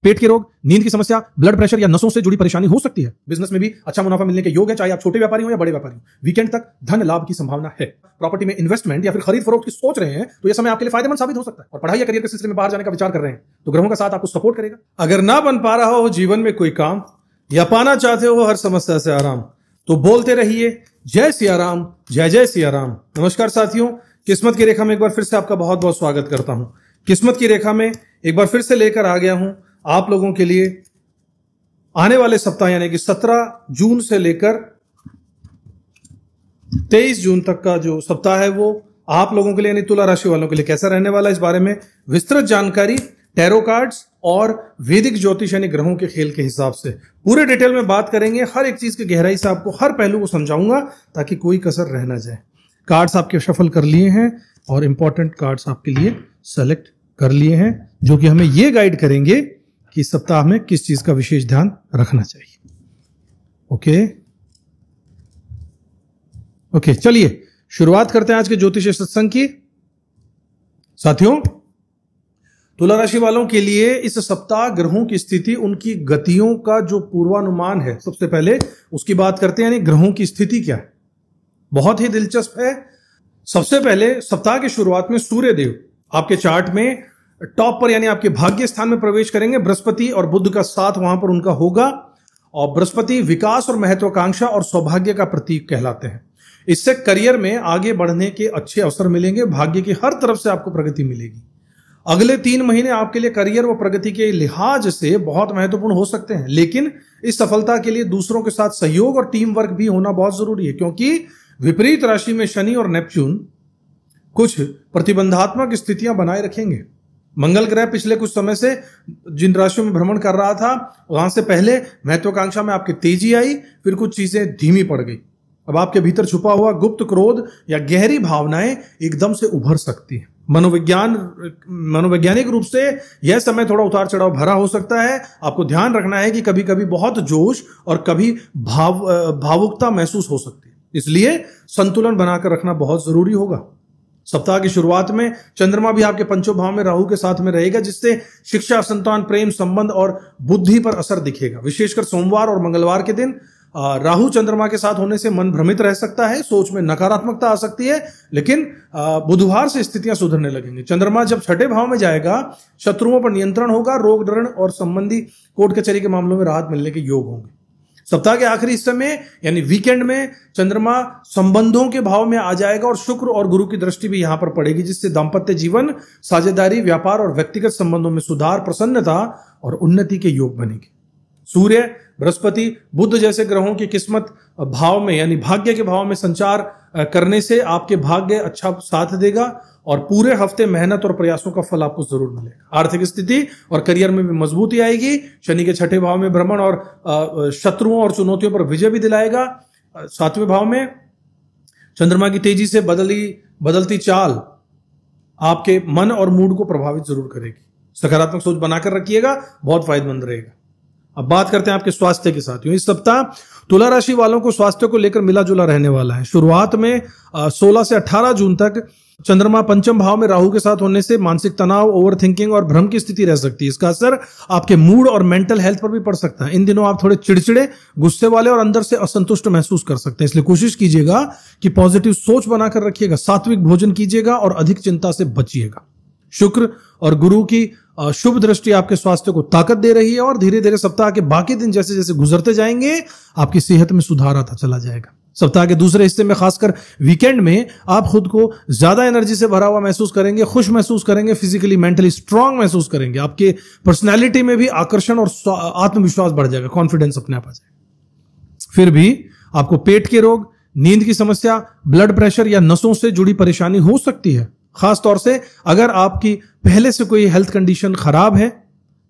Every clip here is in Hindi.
पेट के रोग, नींद की समस्या, ब्लड प्रेशर या नसों से जुड़ी परेशानी हो सकती है। बिजनेस में भी अच्छा मुनाफा मिलने के योग है, चाहे आप छोटे व्यापारी हो या बड़े व्यापारी हो। वीकेंड तक धन लाभ की संभावना है। प्रॉपर्टी में इन्वेस्टमेंट या फिर खरीद फरोख्त की सोच रहे हैं तो यह समय आपके लिए फायदेमंद साबित हो सकता है। और पढ़ाई या करियर के सिलसिले में बाहर जाने का विचार कर रहे हैं तो ग्रहों का साथ आपको सपोर्ट करेगा। अगर ना बन पा रहा हो जीवन में कोई काम या पाना चाहते हो हर समस्या से आराम, तो बोलते रहिए जय सिया राम, जय जय सिया राम। नमस्कार साथियों, किस्मत की रेखा में एक बार फिर से आपका बहुत बहुत स्वागत करता हूं। किस्मत की रेखा में एक बार फिर से लेकर आ गया हूं आप लोगों के लिए आने वाले सप्ताह यानी कि 17 जून से लेकर 23 जून तक का जो सप्ताह है वो आप लोगों के लिए यानी तुला राशि वालों के लिए कैसा रहने वाला है, इस बारे में विस्तृत जानकारी टैरो कार्ड्स और वैदिक ज्योतिष यानी ग्रहों के खेल के हिसाब से पूरे डिटेल में बात करेंगे। हर एक चीज की गहराई से आपको हर पहलू को समझाऊंगा ताकि कोई कसर रह ना जाए। कार्ड्स आपके शफल कर लिए हैं और इंपॉर्टेंट कार्ड्स आपके लिए सेलेक्ट कर लिए हैं जो कि हमें यह गाइड करेंगे कि इस सप्ताह में किस चीज का विशेष ध्यान रखना चाहिए। ओके, चलिए शुरुआत करते हैं आज के ज्योतिष सत्संग की। साथियों, तुला राशि वालों के लिए इस सप्ताह ग्रहों की स्थिति, उनकी गतियों का जो पूर्वानुमान है, सबसे पहले उसकी बात करते हैं। यानी ग्रहों की स्थिति क्या है, बहुत ही दिलचस्प है। सबसे पहले सप्ताह की शुरुआत में सूर्य देव आपके चार्ट में टॉप पर यानी आपके भाग्य स्थान में प्रवेश करेंगे। बृहस्पति और बुध का साथ वहां पर उनका होगा और बृहस्पति विकास और महत्वाकांक्षा और सौभाग्य का प्रतीक कहलाते हैं। इससे करियर में आगे बढ़ने के अच्छे अवसर मिलेंगे। भाग्य की हर तरफ से आपको प्रगति मिलेगी। अगले 3 महीने आपके लिए करियर व प्रगति के लिहाज से बहुत महत्वपूर्ण हो सकते हैं, लेकिन इस सफलता के लिए दूसरों के साथ सहयोग और टीम वर्क भी होना बहुत जरूरी है, क्योंकि विपरीत राशि में शनि और नेपच्यून कुछ प्रतिबंधात्मक स्थितियां बनाए रखेंगे। मंगल ग्रह पिछले कुछ समय से जिन राशियों में भ्रमण कर रहा था वहां से पहले महत्वाकांक्षा में आपकी तेजी आई, फिर कुछ चीजें धीमी पड़ गई। अब आपके भीतर छुपा हुआ गुप्त क्रोध या गहरी भावनाएं एकदम से उभर सकती हैं। मनोवैज्ञानिक रूप से यह समय थोड़ा उतार चढ़ाव भरा हो सकता है। आपको ध्यान रखना है कि कभी कभी बहुत जोश और कभी भावुकता महसूस हो सकती है, इसलिए संतुलन बनाकर रखना बहुत जरूरी होगा। सप्ताह की शुरुआत में चंद्रमा भी आपके पंचम भाव में राहु के साथ में रहेगा, जिससे शिक्षा, संतान, प्रेम, संबंध और बुद्धि पर असर दिखेगा। विशेषकर सोमवार और मंगलवार के दिन राहु चंद्रमा के साथ होने से मन भ्रमित रह सकता है, सोच में नकारात्मकता आ सकती है, लेकिन बुधवार से स्थितियां सुधरने लगेंगी। चंद्रमा जब 6ठे भाव में जाएगा, शत्रुओं पर नियंत्रण होगा, रोग ऋण और संबंधी कोर्ट कचहरी के मामलों में राहत मिलने के योग होंगे। सप्ताह के आखिरी हिस्से में यानी वीकेंड में चंद्रमा संबंधों के भाव में आ जाएगा और शुक्र और गुरु की दृष्टि भी यहां पर पड़ेगी, जिससे दांपत्य जीवन, साझेदारी, व्यापार और व्यक्तिगत संबंधों में सुधार, प्रसन्नता और उन्नति के योग बनेंगे। सूर्य, बृहस्पति, बुध जैसे ग्रहों की किस्मत भाव में यानी भाग्य के भाव में संचार करने से आपके भाग्य अच्छा साथ देगा और पूरे हफ्ते मेहनत और प्रयासों का फल आपको जरूर मिलेगा। आर्थिक स्थिति और करियर में भी मजबूती आएगी। शनि के 6ठे भाव में भ्रमण और शत्रुओं और चुनौतियों पर विजय भी दिलाएगा। 7वें भाव में चंद्रमा की तेजी से बदलती चाल आपके मन और मूड को प्रभावित जरूर करेगी। सकारात्मक सोच बनाकर रखिएगा, बहुत फायदेमंद रहेगा। अब बात करते हैं आपके स्वास्थ्य के साथियों। इस सप्ताह तुला राशि वालों को स्वास्थ्य को लेकर मिला जुला रहने वाला है। शुरुआत में 16 से 18 जून तक चंद्रमा पंचम भाव में राहु के साथ होने से मानसिक तनाव, ओवर थिंकिंग और भ्रम की स्थिति रह सकती है। इसका असर आपके मूड और मेंटल हेल्थ पर भी पड़ सकता है। इन दिनों आप थोड़े चिड़चिड़े, गुस्से वाले और अंदर से असंतुष्ट महसूस कर सकते हैं, इसलिए कोशिश कीजिएगा कि पॉजिटिव सोच बनाकर रखिएगा, सात्विक भोजन कीजिएगा और अधिक चिंता से बचिएगा। शुक्र और गुरु की शुभ दृष्टि आपके स्वास्थ्य को ताकत दे रही है और धीरे धीरे सप्ताह के बाकी दिन जैसे जैसे गुजरते जाएंगे आपकी सेहत में सुधार आता चला जाएगा। सप्ताह के दूसरे हिस्से में, खासकर वीकेंड में, आप खुद को ज्यादा एनर्जी से भरा हुआ महसूस करेंगे, खुश महसूस करेंगे, फिजिकली मेंटली स्ट्रांग महसूस करेंगे। आपके पर्सनैलिटी में भी आकर्षण और आत्मविश्वास बढ़ जाएगा, कॉन्फिडेंस अपने आप आ जाएगा। फिर भी आपको पेट के रोग, नींद की समस्या, ब्लड प्रेशर या नसों से जुड़ी परेशानी हो सकती है। खास तौर से अगर आपकी पहले से कोई हेल्थ कंडीशन खराब है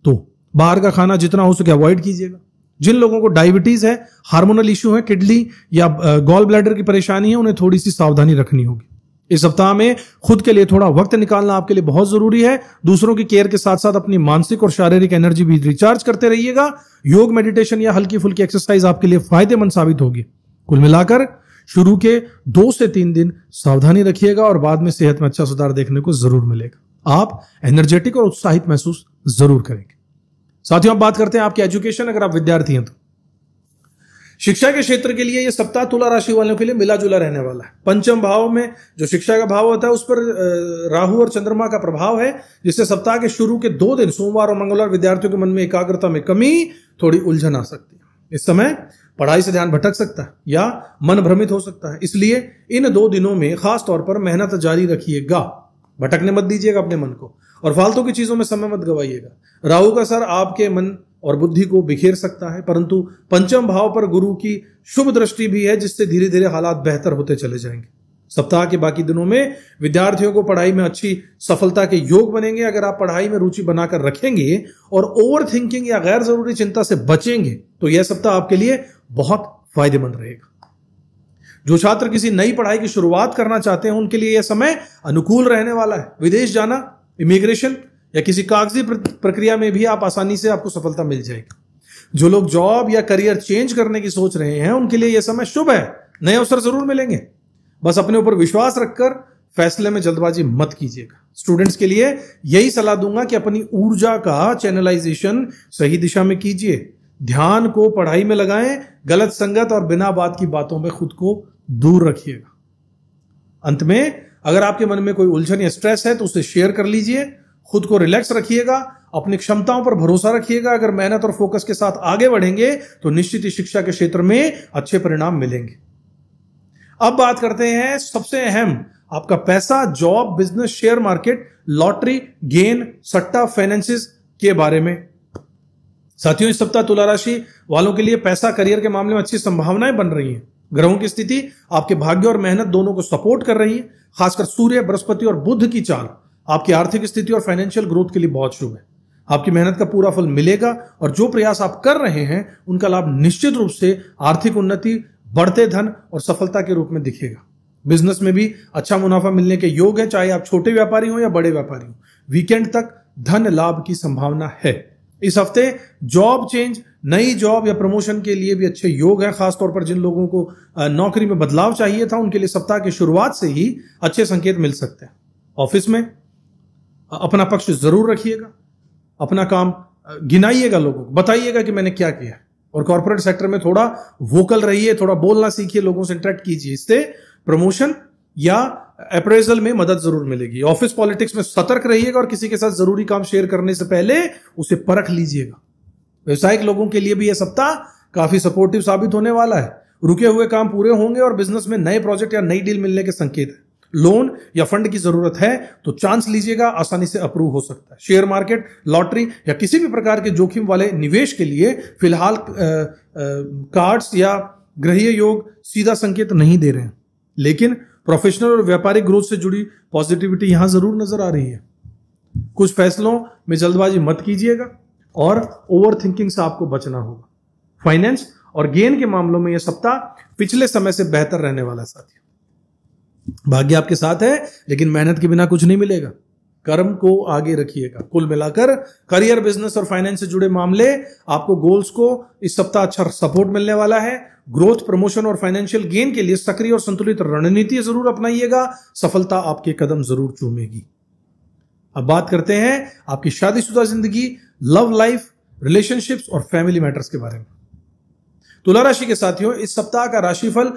तो बाहर का खाना जितना हो सके अवॉइड कीजिएगा। जिन लोगों को डायबिटीज है, हार्मोनल इश्यू है, किडनी या गॉल ब्लैडर की परेशानी है, उन्हें थोड़ी सी सावधानी रखनी होगी। इस सप्ताह में खुद के लिए थोड़ा वक्त निकालना आपके लिए बहुत जरूरी है। दूसरों की केयर के साथ साथ अपनी मानसिक और शारीरिक एनर्जी भी रिचार्ज करते रहिएगा। योग, मेडिटेशन या हल्की फुल्की एक्सरसाइज आपके लिए फायदेमंद साबित होगी। कुल मिलाकर शुरू के 2 से 3 दिन सावधानी रखिएगा और बाद में सेहत में अच्छा सुधार देखने को जरूर मिलेगा। आप एनर्जेटिक और उत्साहित महसूस जरूर करेंगे। साथियों, अब बात करते हैं आपके एजुकेशन, अगर आप विद्यार्थी हैं तो शिक्षा के क्षेत्र के लिए यह सप्ताह तुला राशि वालों के लिए मिला जुला रहने वाला है। पंचम भाव में जो शिक्षा का भाव होता है उस पर राहु और चंद्रमा का प्रभाव है, जिससे सप्ताह के शुरू के 2 दिन सोमवार और मंगलवार विद्यार्थियों के मन में एकाग्रता में कमी, थोड़ी उलझन आ सकती है। इस समय पढ़ाई से ध्यान भटक सकता है या मन भ्रमित हो सकता है, इसलिए इन 2 दिनों में खास तौर पर मेहनत जारी रखिएगा। भटकने मत दीजिएगा अपने मन को और फालतू की चीजों में समय मत गवाइएगा। राहु का असर आपके मन और बुद्धि को बिखेर सकता है, परंतु पंचम भाव पर गुरु की शुभ दृष्टि भी है, जिससे धीरे धीरे हालात बेहतर होते चले जाएंगे। सप्ताह के बाकी दिनों में विद्यार्थियों को पढ़ाई में अच्छी सफलता के योग बनेंगे। अगर आप पढ़ाई में रुचि बनाकर रखेंगे और ओवर थिंकिंग या गैर जरूरी चिंता से बचेंगे तो यह सप्ताह आपके लिए बहुत फायदेमंद रहेगा। जो छात्र किसी नई पढ़ाई की शुरुआत करना चाहते हैं उनके लिए यह समय अनुकूल रहने वाला है। विदेश जाना, इमिग्रेशन या किसी कागजी प्रक्रिया में भी आप आसानी से आपको सफलता मिल जाएगी। जो लोग जॉब या करियर चेंज करने की सोच रहे हैं उनके लिए यह समय शुभ है। नए अवसर जरूर मिलेंगे, बस अपने ऊपर विश्वास रखकर फैसले में जल्दबाजी मत कीजिएगा। स्टूडेंट्स के लिए यही सलाह दूंगा कि अपनी ऊर्जा का चैनलाइजेशन सही दिशा में कीजिए, ध्यान को पढ़ाई में लगाएं, गलत संगत और बिना बात की बातों में खुद को दूर रखिएगा। अंत में अगर आपके मन में कोई उलझन या स्ट्रेस है तो उसे शेयर कर लीजिए। खुद को रिलैक्स रखिएगा, अपनी क्षमताओं पर भरोसा रखिएगा। अगर मेहनत और फोकस के साथ आगे बढ़ेंगे तो निश्चित ही शिक्षा के क्षेत्र में अच्छे परिणाम मिलेंगे। अब बात करते हैं सबसे अहम, आपका पैसा, job, business, share market, lottery, gain, सट्टा, फाइनेंसिस के बारे में। साथियों, इस सप्ताह तुला राशि वालों के लिए पैसा, करियर के मामले में अच्छी संभावनाएं बन रही हैं। ग्रहों की स्थिति आपके भाग्य और मेहनत दोनों को सपोर्ट कर रही है। खासकर सूर्य, बृहस्पति और बुध की चाल आपकी आर्थिक स्थिति और फाइनेंशियल ग्रोथ के लिए बहुत शुभ है। आपकी मेहनत का पूरा फल मिलेगा और जो प्रयास आप कर रहे हैं उनका लाभ निश्चित रूप से आर्थिक उन्नति, बढ़ते धन और सफलता के रूप में दिखेगा। बिजनेस में भी अच्छा मुनाफा मिलने के योग है, चाहे आप छोटे व्यापारी हो या बड़े व्यापारी हो। वीकेंड तक धन लाभ की संभावना है। इस हफ्ते जॉब चेंज, नई जॉब या प्रमोशन के लिए भी अच्छे योग है। खासतौर पर जिन लोगों को नौकरी में बदलाव चाहिए था उनके लिए सप्ताह की शुरुआत से ही अच्छे संकेत मिल सकते हैं। ऑफिस में अपना पक्ष जरूर रखिएगा, अपना काम गिनाइएगा, लोगों को बताइएगा कि मैंने क्या किया। और कॉर्पोरेट सेक्टर में थोड़ा वोकल रहिए, थोड़ा बोलना सीखिए, लोगों से इंटरेक्ट कीजिए। इससे प्रमोशन या अप्रेजल में मदद जरूर मिलेगी। ऑफिस पॉलिटिक्स में सतर्क रहिएगा और किसी के साथ जरूरी काम शेयर करने से पहले उसे परख लीजिएगा। व्यवसायिक लोगों के लिए भी यह सप्ताह काफी सपोर्टिव साबित होने वाला है। रुके हुए काम पूरे होंगे और बिजनेस में नए प्रोजेक्ट या नई डील मिलने के संकेत है। लोन या फंड की जरूरत है तो चांस लीजिएगा, आसानी से अप्रूव हो सकता है। शेयर मार्केट, लॉटरी या किसी भी प्रकार के जोखिम वाले निवेश के लिए फिलहाल कार्ड्स या ग्रहीय योग सीधा संकेत नहीं दे रहे हैं, लेकिन प्रोफेशनल और व्यापारिक ग्रोथ से जुड़ी पॉजिटिविटी यहां जरूर नजर आ रही है। कुछ फैसलों में जल्दबाजी मत कीजिएगा और ओवर थिंकिंग से आपको बचना होगा। फाइनेंस और गेन के मामलों में यह सप्ताह पिछले समय से बेहतर रहने वाला साथियों। भाग्य आपके साथ है, लेकिन मेहनत के बिना कुछ नहीं मिलेगा। कर्म को आगे रखिएगा। कुल मिलाकर करियर, बिजनेस और फाइनेंस से जुड़े मामले, आपको गोल्स को इस सप्ताह अच्छा सपोर्ट मिलने वाला है। ग्रोथ, प्रमोशन और फाइनेंशियल गेन के लिए सक्रिय और संतुलित रणनीति जरूर अपनाइएगा। सफलता आपके कदम जरूर चूमेगी। अब बात करते हैं आपकी शादीशुदा जिंदगी, लव लाइफ, रिलेशनशिप्स और फैमिली मैटर्स के बारे में। तुला राशि के साथियों, इस सप्ताह का राशिफल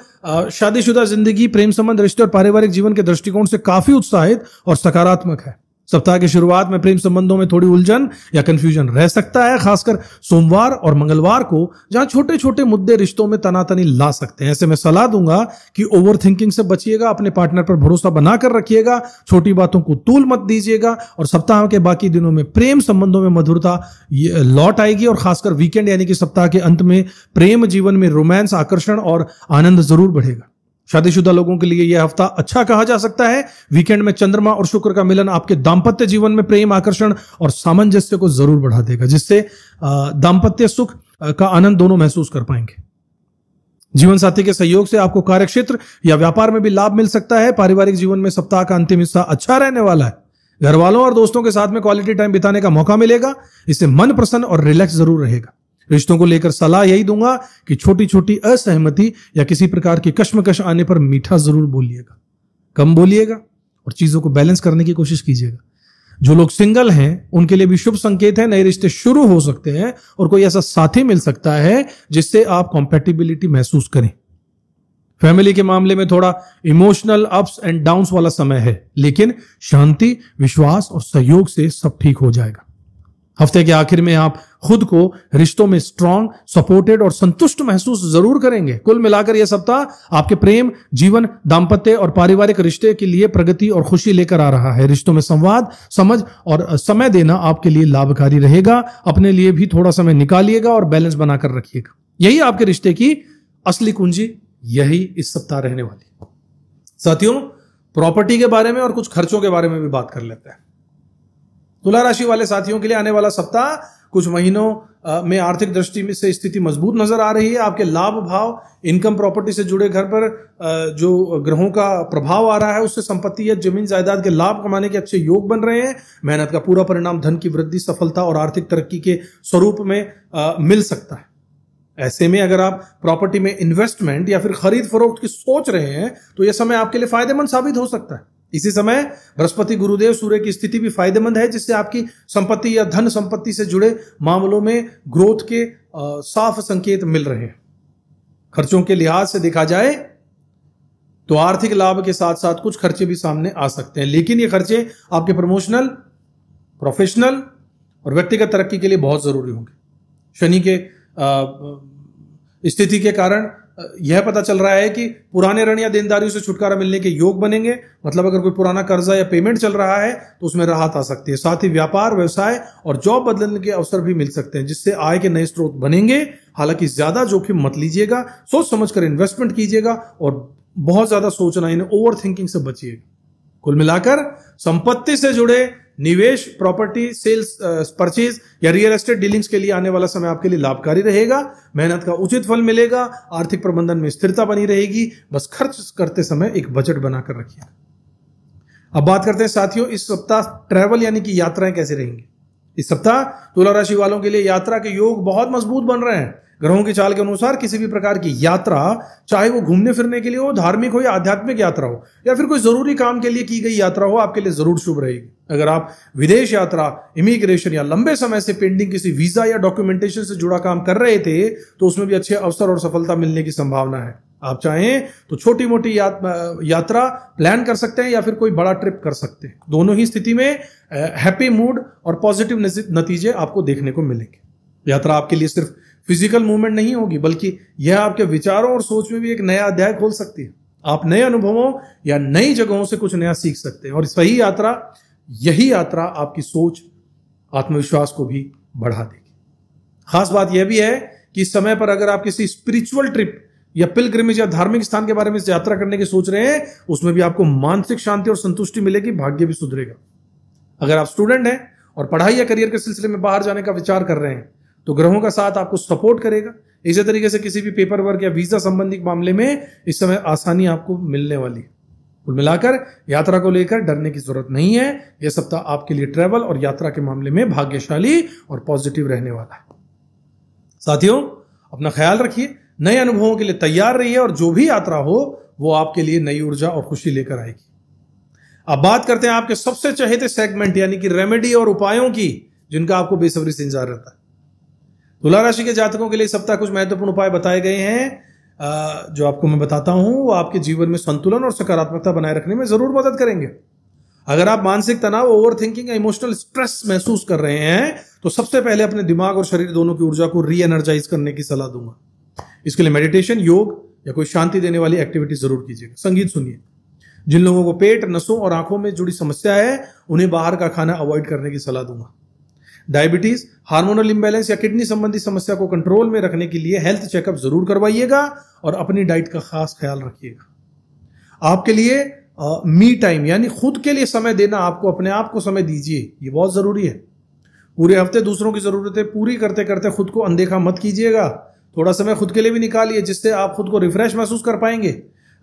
शादीशुदा जिंदगी, प्रेम संबंध, रिश्ते और पारिवारिक जीवन के दृष्टिकोण से काफी उत्साहित और सकारात्मक है। सप्ताह की शुरुआत में प्रेम संबंधों में थोड़ी उलझन या कंफ्यूजन रह सकता है, खासकर सोमवार और मंगलवार को, जहां छोटे छोटे मुद्दे रिश्तों में तनातनी ला सकते हैं। ऐसे में सलाह दूंगा कि ओवर थिंकिंग से बचिएगा, अपने पार्टनर पर भरोसा बनाकर रखिएगा, छोटी बातों को तूल मत दीजिएगा और सप्ताह के बाकी दिनों में प्रेम संबंधों में मधुरता लौट आएगी। और खासकर वीकेंड यानी कि सप्ताह के अंत में प्रेम जीवन में रोमांस, आकर्षण और आनंद जरूर बढ़ेगा। शादीशुदा लोगों के लिए यह हफ्ता अच्छा कहा जा सकता है। वीकेंड में चंद्रमा और शुक्र का मिलन आपके दांपत्य जीवन में प्रेम, आकर्षण और सामंजस्य को जरूर बढ़ा देगा, जिससे दांपत्य सुख का आनंद दोनों महसूस कर पाएंगे। जीवन साथी के सहयोग से आपको कार्यक्षेत्र या व्यापार में भी लाभ मिल सकता है। पारिवारिक जीवन में सप्ताह का अंतिम हिस्सा अच्छा रहने वाला है। घर वालों और दोस्तों के साथ में क्वालिटी टाइम बिताने का मौका मिलेगा। इससे मन प्रसन्न और रिलैक्स जरूर रहेगा। रिश्तों को लेकर सलाह यही दूंगा कि छोटी छोटी असहमति या किसी प्रकार की कश्मकश आने पर मीठा जरूर बोलिएगा, कम बोलिएगा और चीजों को बैलेंस करने की कोशिश कीजिएगा। जो लोग सिंगल हैं उनके लिए भी शुभ संकेत है, नए रिश्ते शुरू हो सकते हैं और कोई ऐसा साथी मिल सकता है जिससे आप कॉम्पैटिबिलिटी महसूस करें। फैमिली के मामले में थोड़ा इमोशनल अप्स एंड डाउन्स वाला समय है, लेकिन शांति, विश्वास और सहयोग से सब ठीक हो जाएगा। हफ्ते के आखिर में आप खुद को रिश्तों में स्ट्रांग, सपोर्टेड और संतुष्ट महसूस जरूर करेंगे। कुल मिलाकर यह सप्ताह आपके प्रेम जीवन, दाम्पत्य और पारिवारिक रिश्ते के लिए प्रगति और खुशी लेकर आ रहा है। रिश्तों में संवाद, समझ और समय देना आपके लिए लाभकारी रहेगा। अपने लिए भी थोड़ा समय निकालिएगा और बैलेंस बनाकर रखिएगा। यही आपके रिश्ते की असली कुंजी, यही इस सप्ताह रहने वाली। साथियों, प्रॉपर्टी के बारे में और कुछ खर्चों के बारे में भी बात कर लेते हैं। तुला राशि वाले साथियों के लिए आने वाला सप्ताह कुछ महीनों में आर्थिक दृष्टि में से स्थिति मजबूत नजर आ रही है। आपके लाभ भाव, इनकम प्रॉपर्टी से जुड़े घर पर जो ग्रहों का प्रभाव आ रहा है उससे संपत्ति या जमीन जायदाद के लाभ कमाने के अच्छे योग बन रहे हैं। मेहनत का पूरा परिणाम धन की वृद्धि, सफलता और आर्थिक तरक्की के स्वरूप में मिल सकता है। ऐसे में अगर आप प्रॉपर्टी में इन्वेस्टमेंट या फिर खरीद फरोख्त की सोच रहे हैं तो यह समय आपके लिए फायदेमंद साबित हो सकता है। इसी समय बृहस्पति, गुरुदेव, सूर्य की स्थिति भी फायदेमंद है, जिससे आपकी संपत्ति या धन संपत्ति से जुड़े मामलों में ग्रोथ के साफ संकेत मिल रहे हैं। खर्चों के लिहाज से देखा जाए तो आर्थिक लाभ के साथ साथ कुछ खर्चे भी सामने आ सकते हैं, लेकिन ये खर्चे आपके प्रमोशनल, प्रोफेशनल और व्यक्तिगत तरक्की के लिए बहुत जरूरी होंगे। शनि के स्थिति के कारण यह पता चल रहा है कि पुराने ऋण या देनदारियों से छुटकारा मिलने के योग बनेंगे। मतलब अगर कोई पुराना कर्जा या पेमेंट चल रहा है तो उसमें राहत आ सकती है। साथ ही व्यापार, व्यवसाय और जॉब बदलने के अवसर भी मिल सकते हैं, जिससे आय के नए स्रोत बनेंगे। हालांकि ज्यादा जोखिम मत लीजिएगा, सोच समझकर इन्वेस्टमेंट कीजिएगा और बहुत ज्यादा सोचना, यानी ओवर थिंकिंग से बचिएगा। कुल मिलाकर संपत्ति से जुड़े निवेश, प्रॉपर्टी सेल्स, परचेज या रियल एस्टेट डीलिंग्स के लिए आने वाला समय आपके लिए लाभकारी रहेगा। मेहनत का उचित फल मिलेगा, आर्थिक प्रबंधन में स्थिरता बनी रहेगी। बस खर्च करते समय एक बजट बनाकर रखिए। अब बात करते हैं साथियों, इस सप्ताह ट्रैवल यानी कि यात्राएं कैसे रहेंगी। इस सप्ताह तुला राशि वालों के लिए यात्रा के योग बहुत मजबूत बन रहे हैं। ग्रहों की चाल के अनुसार किसी भी प्रकार की यात्रा, चाहे वो घूमने फिरने के लिए हो, धार्मिक हो या आध्यात्मिक यात्रा हो, या फिर कोई जरूरी काम के लिए की गई यात्रा हो, आपके लिए जरूर शुभ रहेगी। अगर आप विदेश यात्रा, इमिग्रेशन या लंबे समय से पेंडिंग किसी वीजा या डॉक्यूमेंटेशन से जुड़ा काम कर रहे थे तो उसमें भी अच्छे अवसर और सफलता मिलने की संभावना है। आप चाहें तो छोटी मोटी यात्रा प्लान कर सकते हैं या फिर कोई बड़ा ट्रिप कर सकते हैं। दोनों ही स्थिति में हैप्पी मूड और पॉजिटिव नतीजे आपको देखने को मिलेंगे। यात्रा आपके लिए सिर्फ फिजिकल मूवमेंट नहीं होगी, बल्कि यह आपके विचारों और सोच में भी एक नया अध्याय खोल सकती है। आप नए अनुभवों या नई जगहों से कुछ नया सीख सकते हैं और यही यात्रा आपकी सोच, आत्मविश्वास को भी बढ़ा देगी। खास बात यह भी है कि इस समय पर अगर आप किसी स्पिरिचुअल ट्रिप या पिलग्रिमेज या धार्मिक स्थान के बारे में यात्रा करने की सोच रहे हैं, उसमें भी आपको मानसिक शांति और संतुष्टि मिलेगी, भाग्य भी सुधरेगा। अगर आप स्टूडेंट हैं और पढ़ाई या करियर के सिलसिले में बाहर जाने का विचार कर रहे हैं तो ग्रहों का साथ आपको सपोर्ट करेगा। इसी तरीके से किसी भी पेपर वर्क या वीजा संबंधी मामले में इस समय आसानी आपको मिलने वाली है। कुल मिलाकर यात्रा को लेकर डरने की जरूरत नहीं है। यह सप्ताह आपके लिए ट्रैवल और यात्रा के मामले में भाग्यशाली और पॉजिटिव रहने वाला है। साथियों, अपना ख्याल रखिए, नए अनुभवों के लिए तैयार रहिए और जो भी यात्रा हो वो आपके लिए नई ऊर्जा और खुशी लेकर आएगी। अब बात करते हैं आपके सबसे चहेते सेगमेंट यानी कि रेमेडी और उपायों की, जिनका आपको बेसब्री से इंतजार रहता है। तुला राशि के जातकों के लिए सप्ताह कुछ महत्वपूर्ण उपाय बताए गए हैं, जो आपको मैं बताता हूं वो आपके जीवन में संतुलन और सकारात्मकता बनाए रखने में जरूर मदद करेंगे। अगर आप मानसिक तनाव, ओवर थिंकिंग या इमोशनल स्ट्रेस महसूस कर रहे हैं तो सबसे पहले अपने दिमाग और शरीर दोनों की ऊर्जा को री एनर्जाइज करने की सलाह दूंगा। इसके लिए मेडिटेशन, योग या कोई शांति देने वाली एक्टिविटी जरूर कीजिएगा। संगीत सुनिए। जिन लोगों को पेट, नसों और आंखों में जुड़ी समस्या है उन्हें बाहर का खाना अवॉइड करने की सलाह दूंगा। डायबिटीज, हार्मोनल इंबैलेंस या किडनी संबंधी समस्या को कंट्रोल में रखने के लिए हेल्थ चेकअप जरूर करवाइएगा और अपनी डाइट का खास ख्याल रखिएगा। आपके लिए मी टाइम यानी खुद के लिए समय देना, आपको अपने आप को समय दीजिए, ये बहुत जरूरी है। पूरे हफ्ते दूसरों की जरूरतें पूरी करते करते खुद को अनदेखा मत कीजिएगा। थोड़ा समय खुद के लिए भी निकालिए, जिससे आप खुद को रिफ्रेश महसूस कर पाएंगे।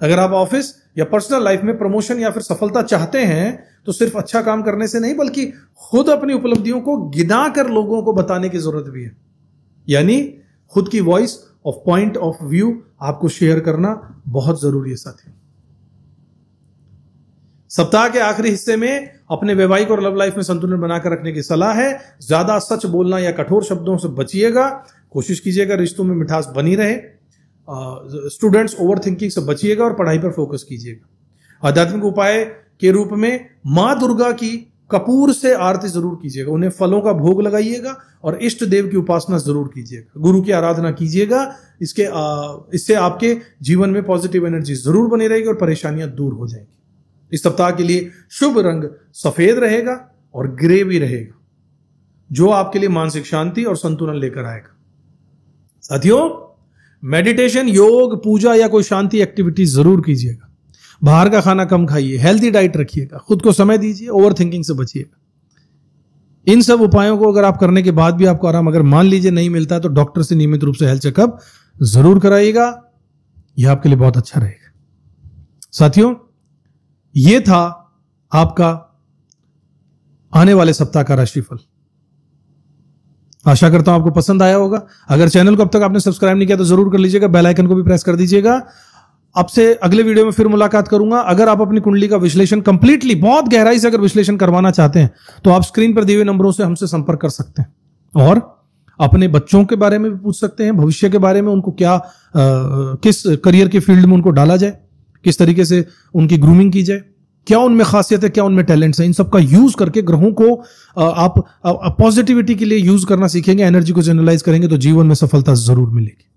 अगर आप ऑफिस या पर्सनल लाइफ में प्रमोशन या फिर सफलता चाहते हैं तो सिर्फ अच्छा काम करने से नहीं, बल्कि खुद अपनी उपलब्धियों को गिना कर लोगों को बताने की जरूरत भी है। यानी खुद की voice of point of view आपको शेयर करना बहुत जरूरी है। सप्ताह के आखिरी हिस्से में अपने वैवाहिक और लव लाइफ में संतुलन बनाकर रखने की सलाह है। ज्यादा सच बोलना या कठोर शब्दों से बचिएगा। कोशिश कीजिएगा रिश्तों में मिठास बनी रहे। स्टूडेंट्स ओवर थिंकिंग से बचिएगा और पढ़ाई पर फोकस कीजिएगा। आध्यात्मिक उपाय के रूप में मां दुर्गा की कपूर से आरती जरूर कीजिएगा। उन्हें फलों का भोग लगाइएगा और इष्ट देव की उपासना जरूर कीजिएगा। गुरु की आराधना कीजिएगा। इससे आपके जीवन में पॉजिटिव एनर्जी जरूर बनी रहेगी और परेशानियां दूर हो जाएंगी। इस सप्ताह के लिए शुभ रंग सफेद रहेगा और ग्रे भी रहेगा, जो आपके लिए मानसिक शांति और संतुलन लेकर आएगा। साथियों, मेडिटेशन, योग, पूजा या कोई शांति एक्टिविटी जरूर कीजिएगा। बाहर का खाना कम खाइए, हेल्दी डाइट रखिएगा, खुद को समय दीजिए, ओवर थिंकिंग से बचिएगा। इन सब उपायों को अगर आप करने के बाद भी आपको आराम अगर मान लीजिए नहीं मिलता है तो डॉक्टर से नियमित रूप से हेल्थ चेकअप जरूर कराइएगा। यह आपके लिए बहुत अच्छा रहेगा। साथियों, यह था आपका आने वाले सप्ताह का राशिफल। आशा करता हूं आपको पसंद आया होगा। अगर चैनल को अब तक आपने सब्सक्राइब नहीं किया तो जरूर कर लीजिएगा। बेल आइकन को भी प्रेस कर दीजिएगा। आपसे अगले वीडियो में फिर मुलाकात करूंगा। अगर आप अपनी कुंडली का विश्लेषण कंप्लीटली बहुत गहराई से अगर विश्लेषण करवाना चाहते हैं तो आप स्क्रीन पर दिए हुए नंबरों से हमसे संपर्क कर सकते हैं और अपने बच्चों के बारे में भी पूछ सकते हैं, भविष्य के बारे में, उनको क्या किस करियर के फील्ड में उनको डाला जाए, किस तरीके से उनकी ग्रूमिंग की जाए, क्या उनमें खासियत है, क्या उनमें टैलेंट्स है। इन सब का यूज करके ग्रहों को आप पॉजिटिविटी के लिए यूज करना सीखेंगे, एनर्जी को जनरलाइज करेंगे तो जीवन में सफलता जरूर मिलेगी।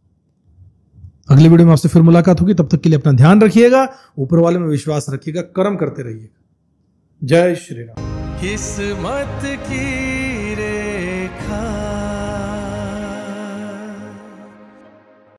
अगले वीडियो में आपसे फिर मुलाकात होगी। तब तक के लिए अपना ध्यान रखिएगा, ऊपर वाले में विश्वास रखिएगा, कर्म करते रहिएगा। जय श्री राम। किस्मत की रेखा